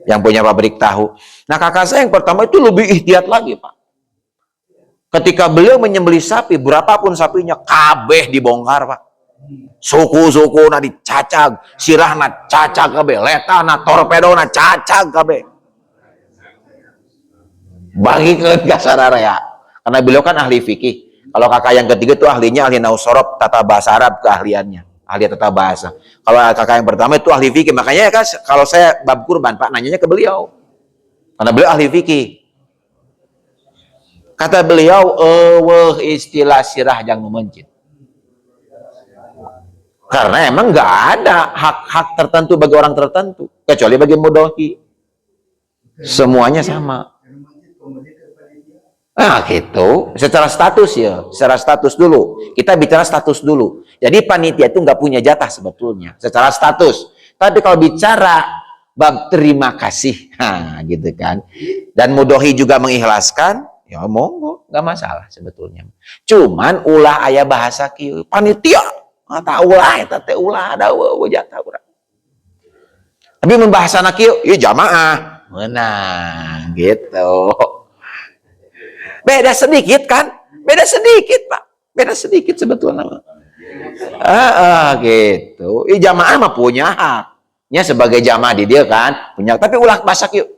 Yang punya pabrik tahu. Nah kakak saya yang pertama itu lebih ihtiyat lagi Pak. Ketika beliau menyembelih sapi, berapapun sapinya, kabeh dibongkar Pak. Suku-suku na dicacag, sirah na cacag kabeh, leta na torpedo na cacag kabeh. Bagi ke gasararea. Karena beliau kan ahli fikih. Kalau kakak yang ketiga itu ahlinya ahli nausorob, tata bahasa Arab keahliannya. Ahli tata bahasa. Kalau kakak yang pertama itu ahli fikih, makanya ya kan kalau saya bab kurban Pak nanyanya ke beliau, karena beliau ahli fikih. Kata beliau, istilah sirah jang mencit. Karena emang nggak ada hak-hak tertentu bagi orang tertentu, kecuali bagi mudhohi. Semuanya sama. Nah gitu, secara status ya, secara status dulu. Kita bicara status dulu. Jadi panitia itu nggak punya jatah sebetulnya, secara status. Tapi kalau bicara bab terima kasih, nah gitu kan. Dan mudhohi juga mengikhlaskan, ya monggo, nggak masalah sebetulnya. Cuman ulah aya bahasa kieu, panitia, tak ulah eta teh ulah ada jatah urang. Tapi membahasana kieu, ya jamaah, menang gitu. Beda sedikit kan? Beda sedikit Pak. Beda sedikit sebetulnya. Gitu. Jamaah mah punya haknya sebagai jamaah di dia kan. Punya. Tapi ulah basak yuk.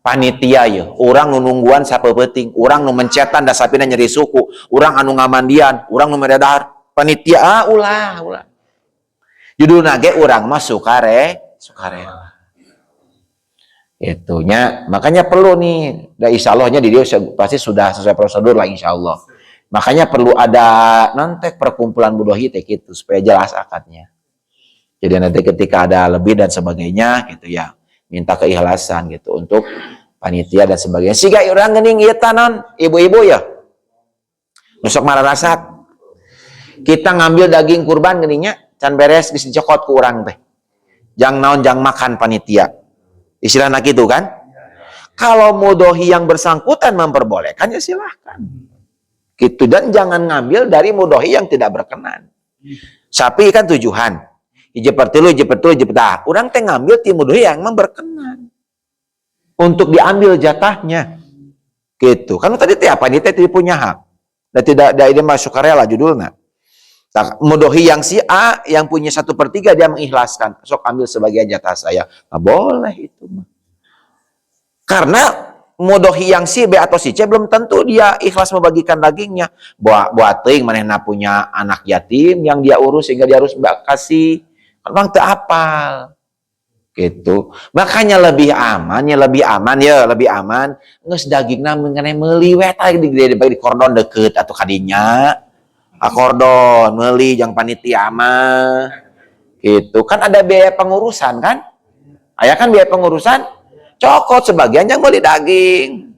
panitia ya, orang nu nungguan sapeupeuting, orang nu mencetan da sapina nyeri suku, orang anu ngamandian, orang nu meredahar, panitia ulah. Judulna ge urang mah sukarela. Itunya, makanya perlu nih, da insyaallah-nya di dia pasti sudah sesuai prosedur lah insyaallah. Makanya perlu ada nanti perkumpulan budohi teh gitu supaya jelas akadnya. Jadi nanti ketika ada lebih dan sebagainya gitu ya, minta keikhlasan gitu untuk panitia dan sebagainya. Siga urang geuning ieu tanon, ibu-ibu ya. Nusok mararasak. Kita ngambil daging kurban geuningnya can beres geus dicokot ku urang teh. Jang naon jang makan panitia. Istilahna gitu kan? Kalau mudohi yang bersangkutan memperbolehkan ya silahkan. Gitu, dan jangan ngambil dari mudohi yang tidak berkenan. Sapi kan tujuan. Hiji pertilu, urang teh ngambil ti mudohi yang memang berkenan. Untuk diambil jatahnya. Gitu. Kan tadi teh apa? Ini teh punya hak. Dan tidak ini mah sukarela judulnya. Mudohi yang si A yang punya 1/3 dia mengikhlaskan. Sok ambil sebagian jatah saya. Nggak boleh itu mah. Karena mudohi yang si B atau si C belum tentu dia ikhlas membagikan dagingnya. Buat ting manehna punya anak yatim yang dia urus sehingga dia harus kasih. Memang teu apal. Gitu. Makanya lebih aman geus dagingna mengenai meuli we tah di kordon deket atau kadinya. Akordon meuli jeung panitia mah. Gitu. Kan ada biaya pengurusan kan? Aya kan biaya pengurusan? Cokot sebagian yang beli daging.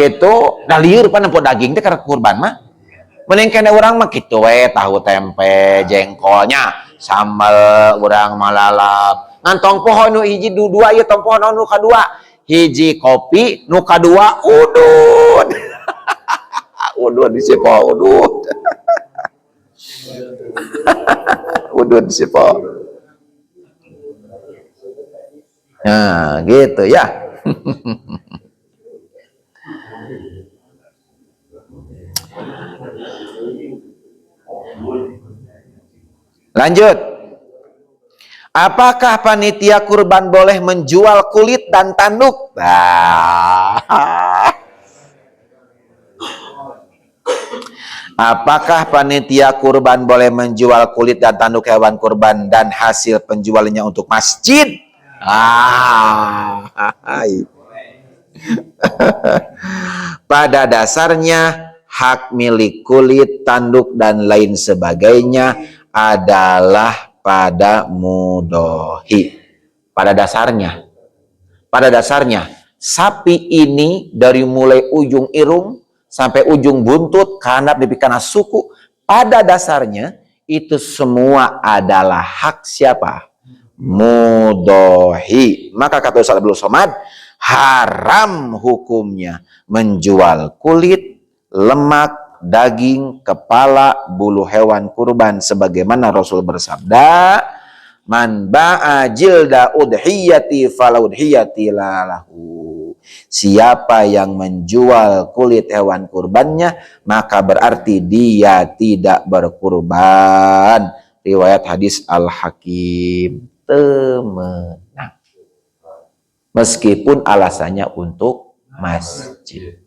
Gitu. Da lieur pan nempo daging teh karena kurban mah. Mending kene urang mah kitu we, tahu tempe, jengkolnya, sambal urang malalap. Ngan tong pohon nu hiji dua ieu tong pohon nu kadua. Hiji kopi, nu kadua udud. Udud di sipo udud. Udud di sipo. Nah, gitu ya. Lanjut. Apakah panitia kurban boleh menjual kulit dan tanduk? Apakah panitia kurban boleh menjual kulit dan tanduk hewan kurban dan hasil penjualannya untuk masjid? Pada dasarnya hak milik kulit, tanduk dan lain sebagainya adalah pada mudohi. Pada dasarnya sapi ini dari mulai ujung irung sampai ujung buntut, kanap, dipikana suku, pada dasarnya itu semua adalah hak siapa? Mudohi. Maka kata Ustaz Abdul Somad, haram hukumnya menjual kulit, lemak, daging, kepala, bulu hewan kurban sebagaimana Rasul bersabda, man ba'a jilda udhiyati fala udhiyati lahu. Siapa yang menjual kulit hewan kurbannya, maka berarti dia tidak berkurban. Riwayat hadis Al-Hakim. Temenang. Meskipun alasannya untuk masjid.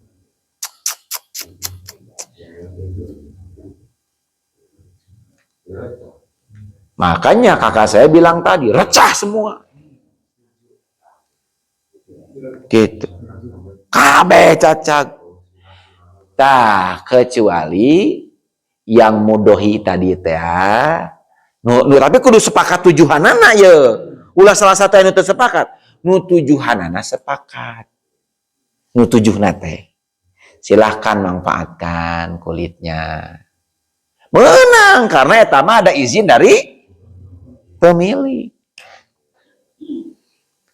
Makanya kakak saya bilang tadi, recah semua. Gitu. Kabeh cacag. Tah, kecuali yang mudohi tadi teh. Tapi kudu sepakat tujuanana ya. Ulah salah satu yang teu sepakat. Nu tujuanana sepakat. Nu tujuhna teh. Silahkan manfaatkan kulitnya. Menang karena eta mah ada izin dari pemilik.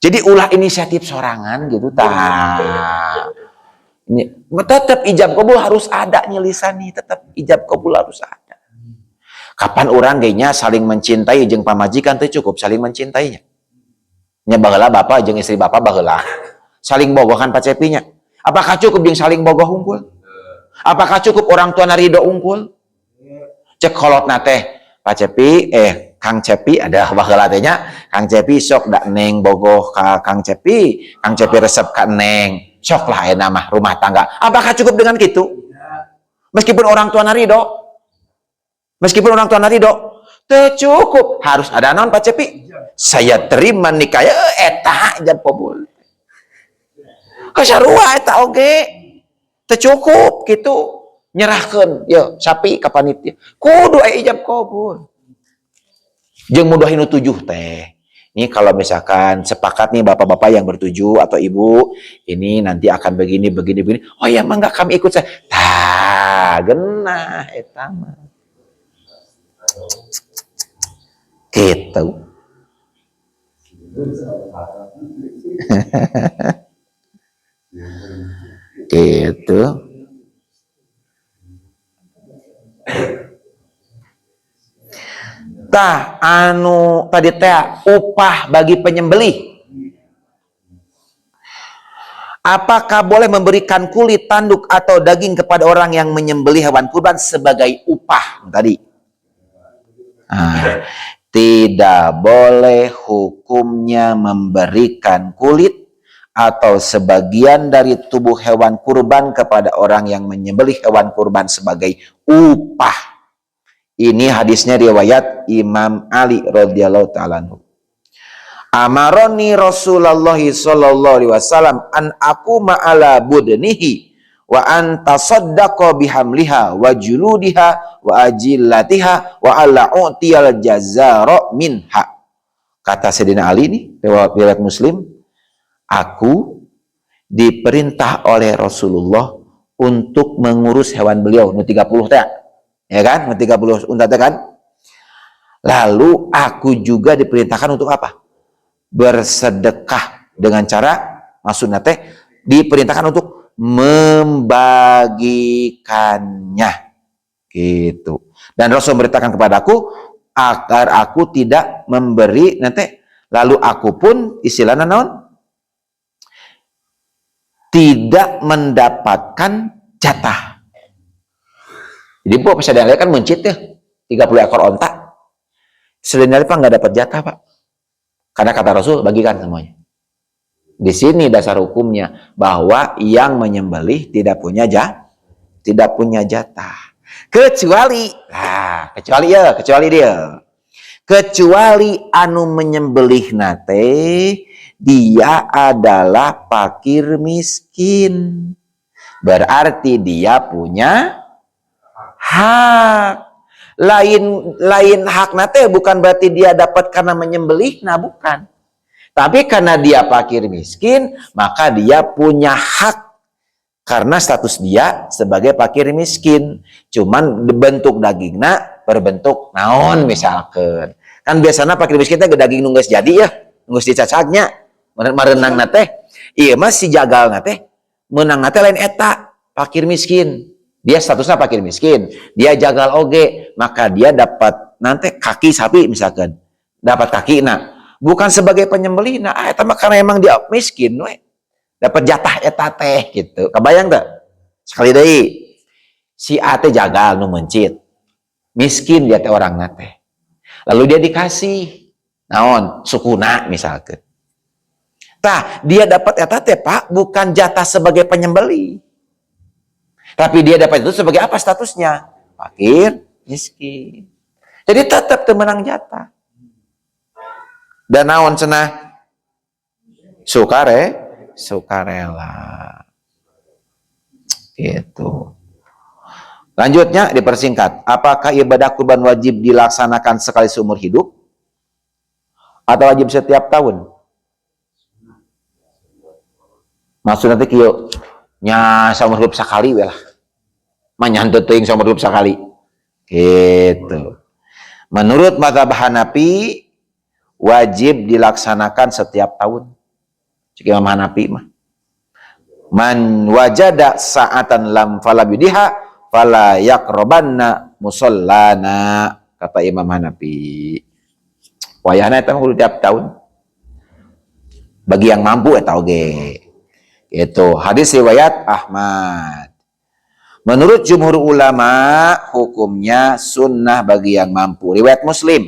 Jadi ulah inisiatif sorangan gitu tah. Ini tetap ijab kabul harus ada nyelisani, tetap ijab kabul harus ada. Kapan orang gayanya saling mencintai jeung pamajikan teh cukup saling mencintainya. Nya baheula bapak jeung istri bapak baheula saling bogohan pacepinya. Apakah cukup jeung saling bogoh unggul? Apakah cukup orang tua ridho unggul? Cek kolotna teh Pak Cepi, Kang Cepi ada baheula teh nya Kang Cepi sok dak neng bogoh ka Kang Cepi resep ka neng sok lah enak mah rumah tangga. Apakah cukup dengan gitu? Meskipun orang tua narido, teu cukup, harus ada naon Pak Cepi. Saya terima nikah eta jam pobul. Kasarua eta oge teu cukup gitu. Nyerahkeun ya sapi ka panitia. Kudu aya ijab kabul. Jeung mudahin 7 teh. Ini kalau misalkan sepakat nih bapak-bapak yang bertuju atau ibu, ini nanti akan begini. Oh ya mangga kami ikut saya. Tah, genah eta mah. Gitu. Gitu. Tah anu tadi teh upah bagi penyembelih. Apakah boleh memberikan kulit, tanduk atau daging kepada orang yang menyembelih hewan kurban sebagai upah tadi? Tidak boleh hukumnya memberikan kulit atau sebagian dari tubuh hewan kurban kepada orang yang menyembelih hewan kurban sebagai upah. Ini hadisnya riwayat Imam Ali radhiyallahu ta'ala anhu. Amaroni Rasulullah sallallahu alaihi wasallam an aku ma'ala budnihi wa an tasaddaqa bihamliha wa juludiha wa ajillatiha wa alla u'tiyal jazara minha. Kata Sayyidina Ali ini riwayat Muslim, aku diperintah oleh Rasulullah untuk mengurus hewan beliau nu 30 teh. Ya kan? 30 unta kan? Lalu aku juga diperintahkan untuk apa? Bersedekah dengan cara maksudnya teh diperintahkan untuk membagikannya. Gitu. Dan Rasul memberitakan kepadaku agar aku tidak memberi nanti lalu aku pun istilahnya naon? Tidak mendapatkan jatah. Jadi Pak Sedang kan mencit ya 30 ekor onta. Sedang Pak nggak dapat jatah Pak. Karena kata Rasul bagikan semuanya. Di sini dasar hukumnya bahwa yang menyembelih tidak punya jatah. Kecuali anu menyembelih nate dia adalah fakir miskin. Berarti dia punya hak. Lain hak nate bukan berarti dia dapat karena menyembelih, nah bukan. Tapi karena dia fakir miskin, maka dia punya hak karena status dia sebagai fakir miskin. Cuman bentuk dagingna berbentuk naon misalkan. Kan biasanya fakir miskin teh daging nunggus jadi ya, nunggus dicacagnya, merenang nate. Iya mas si jagal nate, menang nate lain eta fakir miskin. Dia statusnya fakir miskin, dia jagal oge, maka dia dapat nanti kaki sapi misalkan, dapat kaki, nah bukan sebagai penyembelih, nah eta mah karena emang dia miskin, we dapat jatah eta teh gitu, kebayang tak? Sekali deui, si A teh jagal nu mencit, miskin dia teh orang nate, lalu dia dikasih, naon sukuna misalkan, tah dia dapat eta teh Pak bukan jatah sebagai penyembelih. Tapi dia dapat itu sebagai apa statusnya? Fakir, miskin. Jadi tetap temenang jatah. Dan naon cenah? Sukarela. Gitu. Lanjutnya dipersingkat. Apakah ibadah kurban wajib dilaksanakan sekali seumur hidup? Atau wajib setiap tahun? Maksudnya kieu nya seumur hidup sekali we lah. Manyantut teuing seumur hidup sekali. Gitu. Menurut mazhab Hanafi wajib dilaksanakan setiap tahun. Cik Imam Hanafi mah. Man wajada sa'atan lam falabidha fala yaqrabanna musallana, kata Imam Hanafi. Wayahna eta kudu tiap tahun. Bagi yang mampu eta oge. Itu hadis riwayat Ahmad. Menurut jumhur ulama hukumnya sunnah bagi yang mampu. Riwayat Muslim.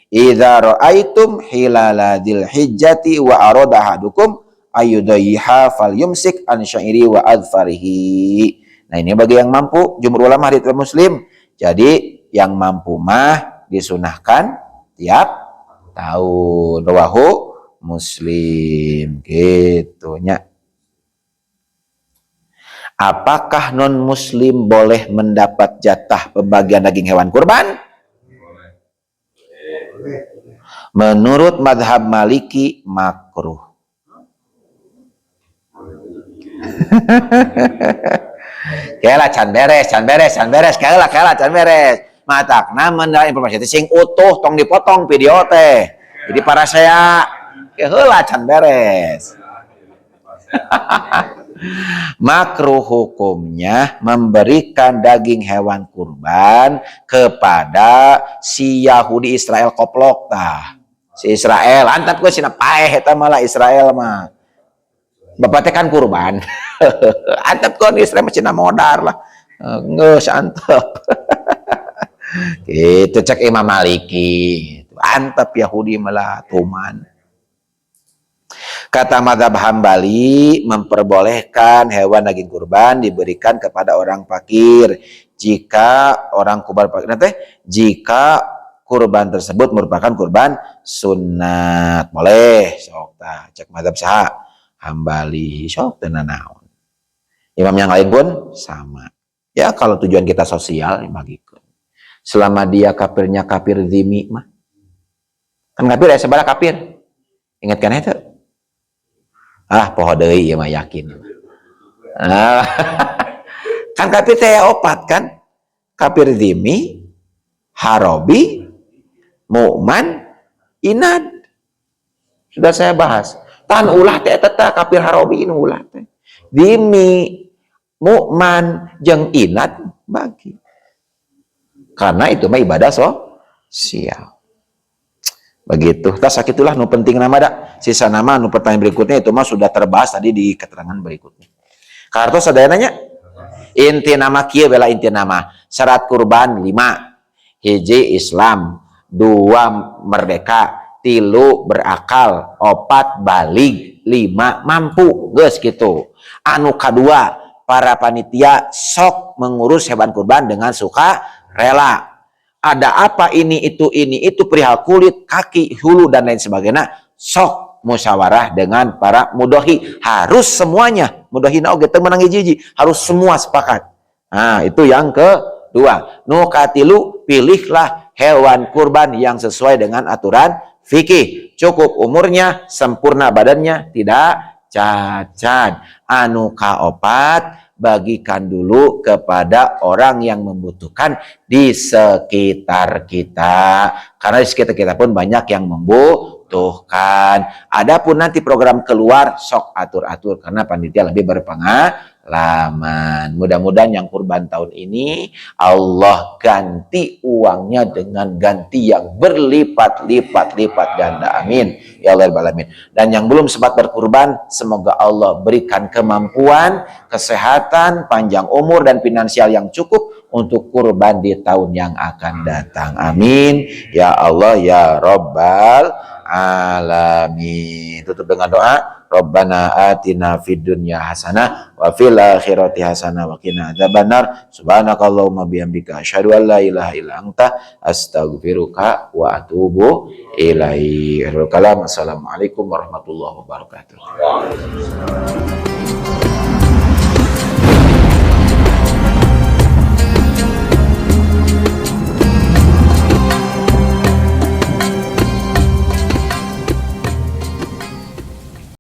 idza ra'aitum hilala dzilhijjati wa arada ahadukum ayyudayha falyumsik an syairi wa adfarihi. Nah, ini bagi yang mampu, jumhur ulama hadits Muslim. Jadi yang mampu mah disunahkan tiap tahun. Rawahu Muslim gitu nya. Apakah non muslim boleh mendapat jatah pembagian daging hewan kurban? Menurut madhab Maliki makruh. Kela can beres, kela can beres. Matakna mendapat informasi sing utuh tong dipotong video teh. Jadi para saya heula can beres. Makruh hukumnya memberikan daging hewan kurban kepada si Yahudi Israel koplok tah. Si Israel antap gue sina paeh eta malah Israel mah. Bapak teh kan kurban. Antap gue Israel mah cina modar lah. Geus antep. Gitu cek Imam Maliki. Antep Yahudi malah tuman. Kata mazhab Hambali memperbolehkan hewan daging kurban diberikan kepada orang fakir jika orang kurban fakir nanti jika kurban tersebut merupakan kurban sunat. Boleh sok tah cek mazhab saha Hambali sok teu naon. Imam yang lain pun sama. Ya kalau tujuan kita sosial bagikan. Selama dia kafirnya kafir zimmi mah. Kan kafir ya sebarang kafir. Ingatkan itu. Poho deui ieu mah yakin. Kan kafir teh opat kan? Kafir zimmi, harobi, mu'man, inad. Sudah saya bahas. Tan ulah teh eta kafir harobi nu ulah teh. Zimmi, mu'man jeung inad bagi. Karena itu mah ibadah sosial. Begitu. Tas sakitulah nu penting nama da. Sisa nama nu pertanyaan berikutnya itu mah sudah terbahas tadi di keterangan berikutnya. Karena sadaya nanya. Inti nama kieu bela inti nama. Syarat kurban 5. Hiji Islam, 2 merdeka, 3 berakal, 4 balig, 5 mampu. Geus gitu. Anu kadua, para panitia sok mengurus hewan kurban dengan suka rela. Ada apa ini itu perihal kulit, kaki, hulu dan lain sebagainya, sok musyawarah dengan para mudohi. Harus semuanya mudohina oge teu menang hiji-hiji, harus semua sepakat. Nah, itu yang kedua. Nu katilu, pilihlah hewan kurban yang sesuai dengan aturan fikih. Cukup umurnya, sempurna badannya, tidak cacat. Anu kaopat, bagikan dulu kepada orang yang membutuhkan di sekitar kita. Karena di sekitar kita pun banyak yang membutuhkan. Adapun nanti program keluar, sok atur-atur. Karena panitia lebih berpengalaman. Mudah-mudahan yang kurban tahun ini, Allah ganti uangnya dengan ganti yang berlipat-lipat ganda. Amin. Ya Allah alamin. Dan yang belum sempat berkurban, semoga Allah berikan kemampuan, kesehatan, panjang umur dan finansial yang cukup untuk kurban di tahun yang akan datang. Amin. Ya Allah ya Rabbal alamin. Tutup dengan doa. Rabbana atina fid dunya hasanah wa fil akhirati hasanah wa qina adzabannar. Subhanakallahumma bihamdika asyhadu an la ilaha illa anta astaghfiruka wa atubu ilaik. Assalamualaikum warahmatullahi wabarakatuh.